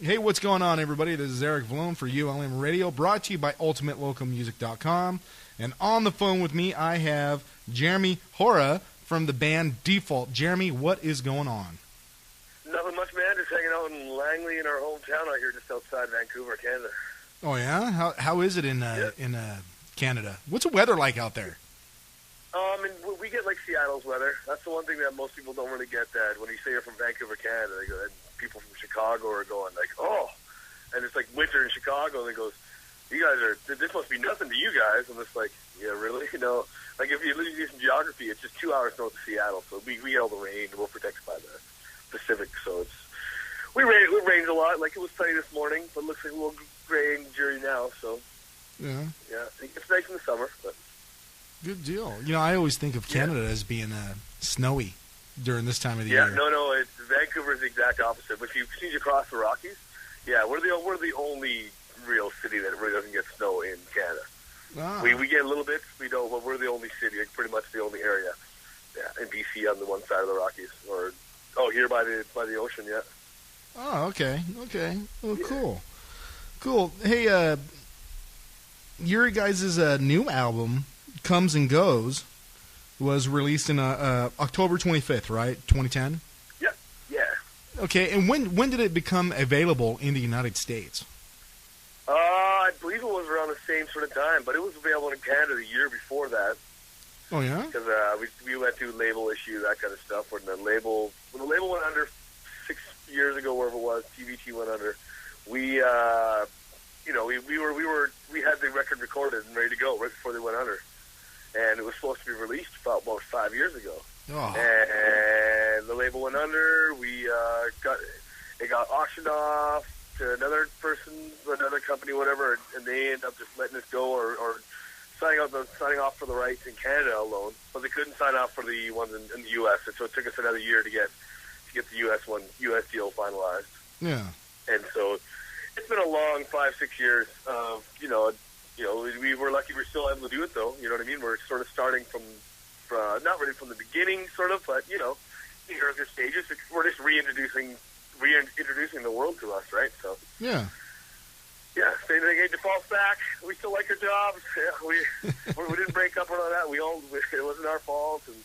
Hey, what's going on, everybody? This is Eric Vellone for ULM Radio, brought to you by UltimateLocalMusic.com. And on the phone with me, I have Jeremy Hora from the band Default. Jeremy, what is going on? Nothing much, man. Just hanging out in Langley in our hometown out here just outside Vancouver, Canada. Oh, yeah? How is it in Canada? What's the weather like out there? And we get like Seattle's weather. That's the one thing that most people don't really get. That when you say you're from Vancouver, Canada, they go, and people from Chicago are going like, oh, and it's like winter in Chicago, and they goes, you guys are, this must be nothing to you guys. And it's like, yeah, really? You know, like if you do some geography, it's just 2 hours north of Seattle, so we get all the rain. We're protected by the Pacific, so it rains a lot. Like it was sunny this morning, but it looks like a little gray and dreary now. So yeah, it gets nice in the summer, but. Good deal. You know, I always think of Canada as being snowy during this time of the year. Yeah, no, Vancouver is the exact opposite. But if you see across the Rockies, yeah, we're the only real city that really doesn't get snow in Canada. Ah. We get a little bit, we don't, but we're the only city, like pretty much the only area, in BC on the one side of the Rockies, or here by the ocean, yeah. Oh, okay. Well, cool. Hey, your guys' new album, Comes and Goes, was released in October 25th, right? 2010? Yeah. Okay, and when did it become available in the United States? I believe it was around the same sort of time, but it was available in Canada the year before that. Oh, yeah? Because we went through label issue, that kind of stuff. When the label went under 6 years ago, wherever it was, TVT went under, we had the record recorded and ready to go right before they went under. And it was supposed to be released about 5 years ago. Oh. And the label went under. It got auctioned off to another person, another company, whatever, and they ended up just letting us go or signing off for the rights in Canada alone. But they couldn't sign off for the ones in the U.S. And so it took us another year to get the U.S. deal finalized. Yeah. And so it's been a long 5-6 years of we were lucky we're still able to do it, though. You know what I mean? We're sort of starting from not really from the beginning, sort of, but, the earlier stages. We're just reintroducing the world to us, right? So yeah, same thing. Default's back. We still like our jobs. Yeah, we didn't break up on all that. It wasn't our fault, and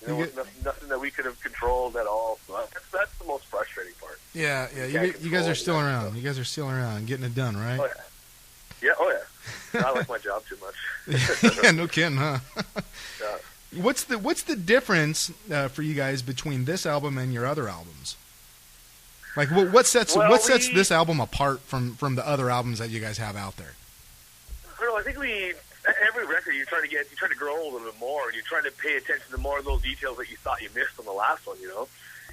it was nothing that we could have controlled at all. So that's the most frustrating part. Yeah. You guys are still around. You guys are still around, getting it done, right? Oh yeah. Oh yeah. I like my job too much. Yeah, no kidding, huh? Yeah. What's the difference for you guys between this album and your other albums? Like, what sets this album apart from the other albums that you guys have out there? I don't know. I think every record you try to grow a little bit more, and you try to pay attention to more of those details that you thought you missed on the last one,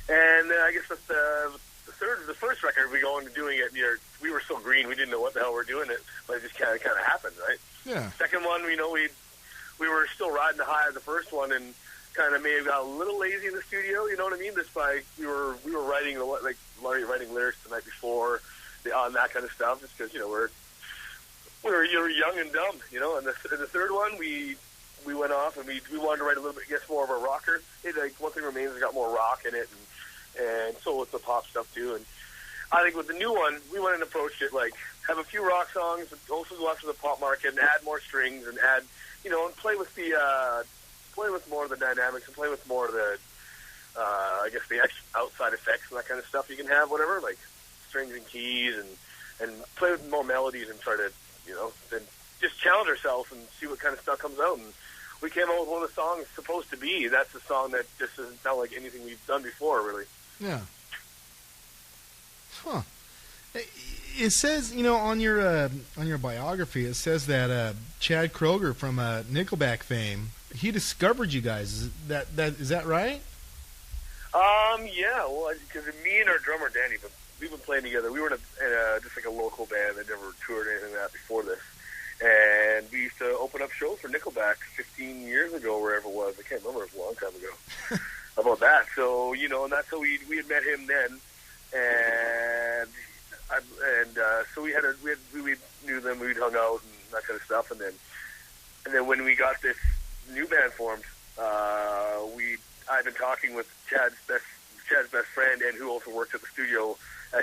And I guess that's the first record we go into doing it. We were so green, we didn't know what the hell we're doing it, but it just kind of happened, right? Yeah. Second one, we we were still riding the high of the first one, and kind of may have got a little lazy in the studio. You know what I mean? Just by we were writing writing lyrics the night before, on that kind of stuff, just because we were young and dumb, And the third one, we went off and we wanted to write a little bit, I guess, more of a rocker. One Thing Remains has got more rock in it, and so with the pop stuff too. And I think with the new one, we went and approached it like have a few rock songs, but also go after the pop market and add more strings and add, and play with more of the dynamics and play with more of the, I guess the outside effects and that kind of stuff you can have, whatever, like strings and keys and play with more melodies and try to, then just challenge ourselves and see what kind of stuff comes out. And we came out with one of the songs, Supposed to Be. That's a song that just doesn't sound like anything we've done before, really. Yeah. Huh. It says, on your biography, it says that Chad Kroeger from Nickelback fame, he discovered you guys. Is that right? Yeah. Well, because me and our drummer Danny, we've been playing together. We were in just like a local band that never toured or anything like that before this, and we used to open up shows for Nickelback 15 years ago, wherever it was. I can't remember. It was a long time ago. About that. So and that's how we had met him then, and so we knew them. We'd hung out and that kind of stuff, and then when we got this new band formed, I'd been talking with Chad's best friend, and who also worked at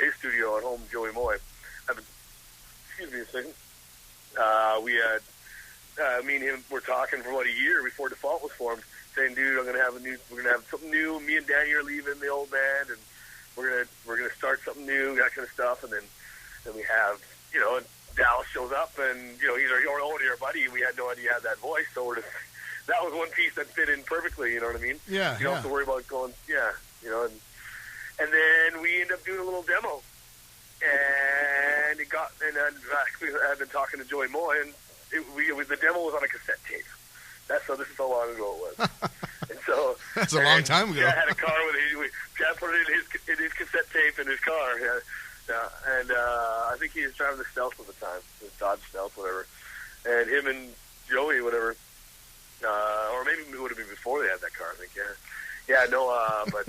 his studio at home, Joey Moy. we had me and him were talking for about a year before Default was formed, saying, "Dude, we're gonna have something new. Me and Danny are leaving the old band, and we're gonna start something new, that kind of stuff." And then we have, and Dallas shows up, and he's our buddy. We had no idea he had that voice, so that was one piece that fit in perfectly. You know what I mean? Yeah. You don't have to worry about going. Yeah. And then we ended up doing a little demo, and I've been talking to Joey Moy, and the demo was on a cassette tape. This is how long ago it was. And so that's a long time ago. Chad had a car Chad put it in his cassette tape in his car. Yeah, and I think he was driving the Stealth at the time, the Dodge Stealth, whatever. And him and Joey, whatever, or maybe it would have been before they had that car. I think, but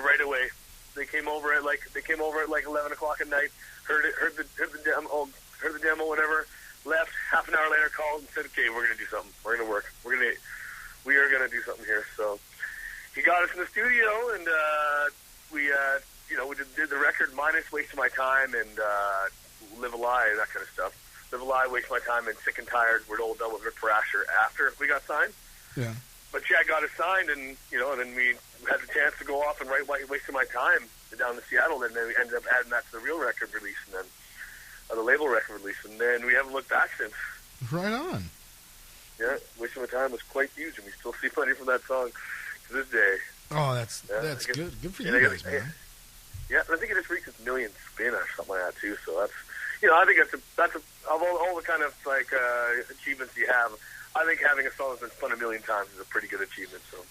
right away they came over at like 11 o'clock at night. Heard the demo, whatever. Left. Half an hour later, called and said, "Okay, we're gonna do something. We're gonna work. We are gonna do something here." So he got us in the studio, and we did the record minus "Waste of My Time" and "Live a Lie," that kind of stuff. "Live a Lie," "Waste of My Time," and "Sick and Tired" were all done with Rick Parasher after we got signed. Yeah. But Chad got us signed, and then we had the chance to go off and write "Waste of My Time" down in Seattle, and then we ended up adding that to the real record release, and then the label record release, and then we haven't looked back since. Right on. Yeah, "Waste of My Time" was quite huge, and we still see money from that song to this day. Oh, that's good. Good for you guys, man. Yeah, and I think it just reached its millionth spin or something like that too. So that's, I think that's of all the kind of like achievements you have. I think having a song that's been spun a million times is a pretty good achievement. So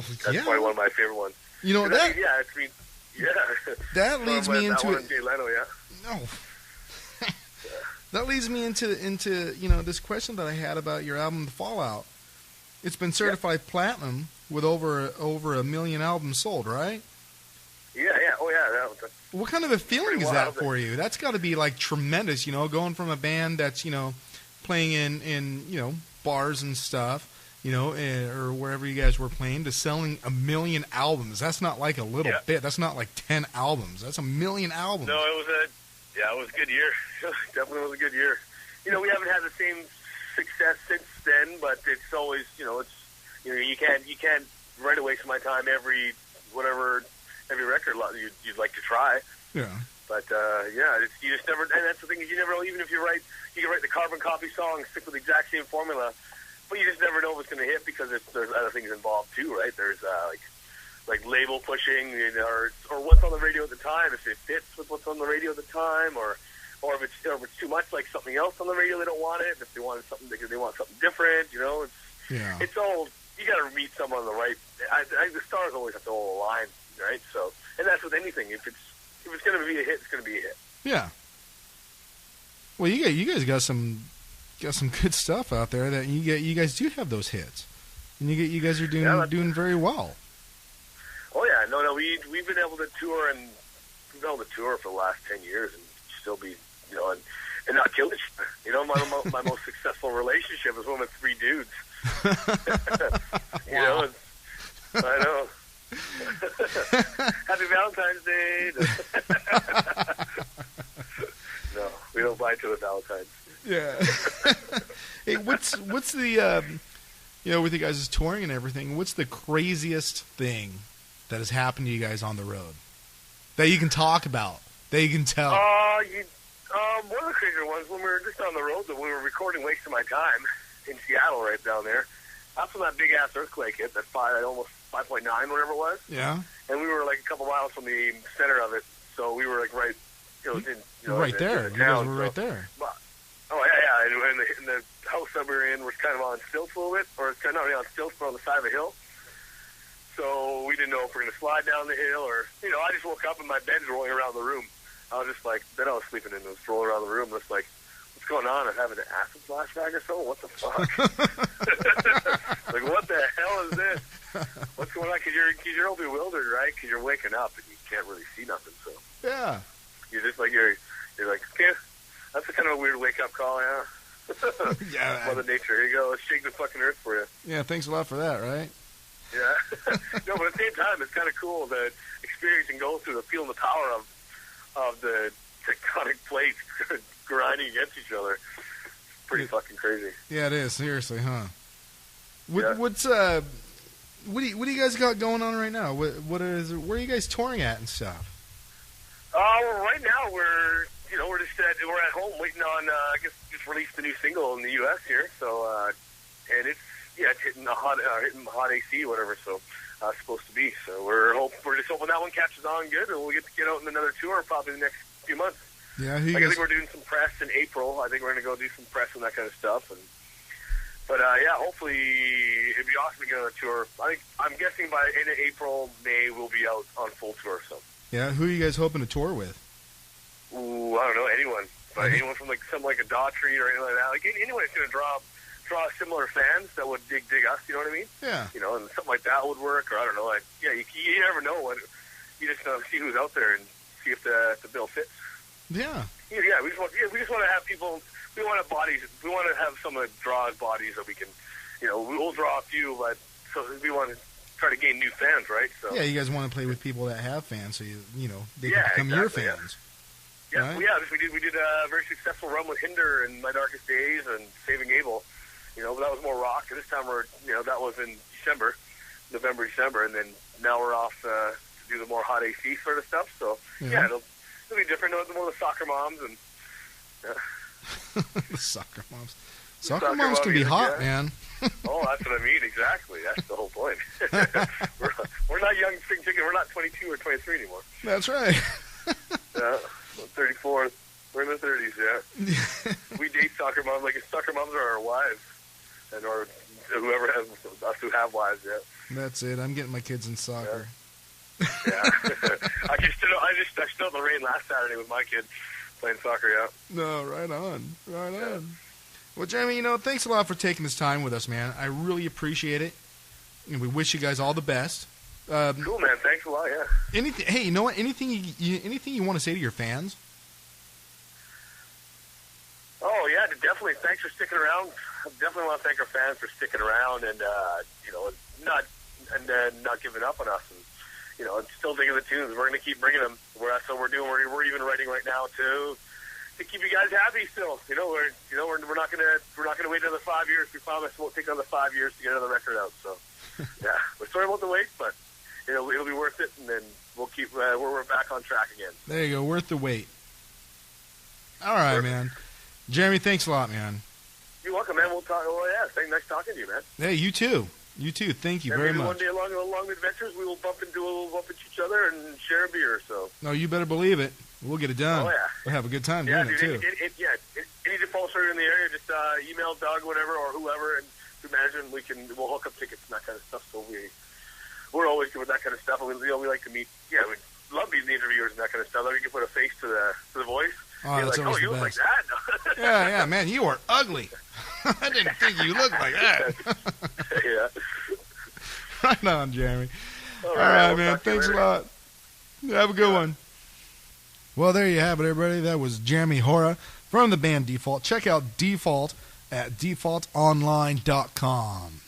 that's probably one of my favorite ones. That leads me into that one Jay Leno, No. That leads me into this question that I had about your album, The Fallout. It's been certified platinum with over 1 million albums sold, right? Yeah. Oh, yeah. What kind of a feeling is that for you? That's got to be like tremendous, going from a band that's playing in bars and stuff, or wherever you guys were playing, to selling 1 million albums. That's not like a little bit. That's not like 10 albums. That's 1 million albums. No, it was a good year. Definitely was a good year. We haven't had the same success since then, but it's always, you can't write a "Waste of My Time" every record you'd like to try. Yeah. But you just never, and that's the thing is you never know. Even if you can write the carbon copy song, stick with the exact same formula, but you just never know what's going to hit because there's other things involved too, right? There's like label pushing, or what's on the radio at the time, if it fits with what's on the radio at the time, or if it's too much like something else on the radio, they don't want it. If they wanted something, because they want something different, it's all, you got to meet someone on the right. The stars always have to all align, right? So, and that's with anything. If it's going to be a hit, it's going to be a hit. Yeah. Well, you guys got some good stuff out there that you guys do have those hits, and you guys are doing very well. Oh yeah, no, we've been able to tour, and we've been able to tour for the last 10 years and still be, and not kill each other. My most successful relationship is one with 3 dudes. Wow. I know. Happy Valentine's Day. No, we don't buy to the Valentine's. Yeah. Hey, what's the with you guys' touring and everything, what's the craziest thing that has happened to you guys on the road that you can talk about, that you can tell? One of the crazier ones, when we were just on the road, when we were recording "Waste of My Time" in Seattle, right down there. That's when that big ass earthquake hit. That almost 5.9, whatever it was. Yeah. And we were like a couple miles from the center of it, so we were like right, right there. You guys were right there. Oh yeah. And the house that we were in was kind of on stilts a little bit, or it's kind of not really on stilts, but on the side of a hill. So we didn't know if we were going to slide down the hill, or I just woke up and my bed's rolling around the room. I was just like, then I was sleeping and it was rolling around the room. And it's like, what's going on? I'm having an acid flashback or something? What the fuck? Like, what the hell is this? What's going on? Because you're all bewildered, right? Because you're waking up and you can't really see nothing. So yeah, you're just like you're like, okay, that's a kind of a weird wake up call, yeah. Yeah, Mother Nature, here you go. Let's shake the fucking earth for you. Yeah, thanks a lot for that, right? Yeah. No, but at the same time, it's kind of cool to experience and go through feeling the power of the tectonic plates grinding against each other. pretty fucking crazy. Yeah, it is. Seriously, huh? Yeah. What do you guys got going on right now? Where are you guys touring at and stuff? Well, right now we're just we're at home waiting on I guess just released the new single in the U.S. here. So and it's hitting hot AC whatever. So it's supposed to be. So we're just hoping that one catches on good, and we'll get out in another tour probably the next few months. Yeah, I think we're doing some press in April. I think we're going to go do some press and that kind of stuff. But hopefully it'd be awesome to get on a tour. I'm guessing by end of April, May we'll be out on full tour. So. Yeah, who are you guys hoping to tour with? Ooh, I don't know, anyone. But anyone from something like a Daughtry or anything like that. Like anyone that's going to draw similar fans that would dig us. You know what I mean? Yeah. And something like that would work. Or I don't know. You never know what. You just see who's out there and see if the bill fits. Yeah. Yeah. We just want to have people. We want to have bodies. We want to have some draw bodies that we can. We'll draw a few, but so we want to try to gain new fans, right? So yeah, you guys want to play with people that have fans, so they can become your fans. Yeah, right? We did a very successful run with Hinder and My Darkest Days and Saving Abel. But that was more rock. And this time that was in November, December, and then now we're off to do the more hot AC sort of stuff. So it'll be different. The more the soccer moms and the soccer moms. Soccer moms can be hot, man. Oh, that's what I mean. Exactly. That's the whole point. we're not young spring chicken. We're not 22 or 23 anymore. That's right. Yeah, 34. We're in the 30s. Yeah. We date soccer moms like soccer moms are our wives, or whoever has us who have wives. Yeah. That's it. I'm getting my kids in soccer. Yeah. I stood in the rain last Saturday with my kid playing soccer. Yeah. No, right on. Well, Jeremy, thanks a lot for taking this time with us, man. I really appreciate it, and we wish you guys all the best. Cool, man. Thanks a lot. Yeah. Hey, you know what? Anything you want to say to your fans? Oh yeah, definitely. Thanks for sticking around. I definitely want to thank our fans for sticking around and not giving up on us and still digging the tunes. We're going to keep bringing them. We're even writing right now too. To keep you guys happy still. We're not gonna wait another 5 years. We promise it won't take another 5 years to get another record out. So yeah, we're sorry about the wait, but it'll be worth it, and then we'll keep we're back on track again. There you go, worth the wait. All right, man. Jeremy, thanks a lot, man. You're welcome, man. We'll talk. Well, yeah, nice talking to you, man. Hey, you too. Thank you very much. One day along the adventures, we will bump into each other and share a beer. So. No, you better believe it. We'll get it done. Oh yeah. We'll have a good time doing it too. Any defaults are in the area, just email Doug, whatever, or whoever, and through management we'll hook up tickets and that kind of stuff. So we're always good with that kind of stuff. And we like to meet. Yeah, we love meeting the interviewers and that kind of stuff. That we can put a face to the voice. Oh, that's like, always you the look best. like that. Yeah, man, you are ugly. I didn't think you looked like that. Yeah. Right on, Jeremy. All right, we'll man. Thanks a lot. Have a good one. Well, there you have it, everybody. That was Jeremy Hora from the band Default. Check out Default at defaultonline.com.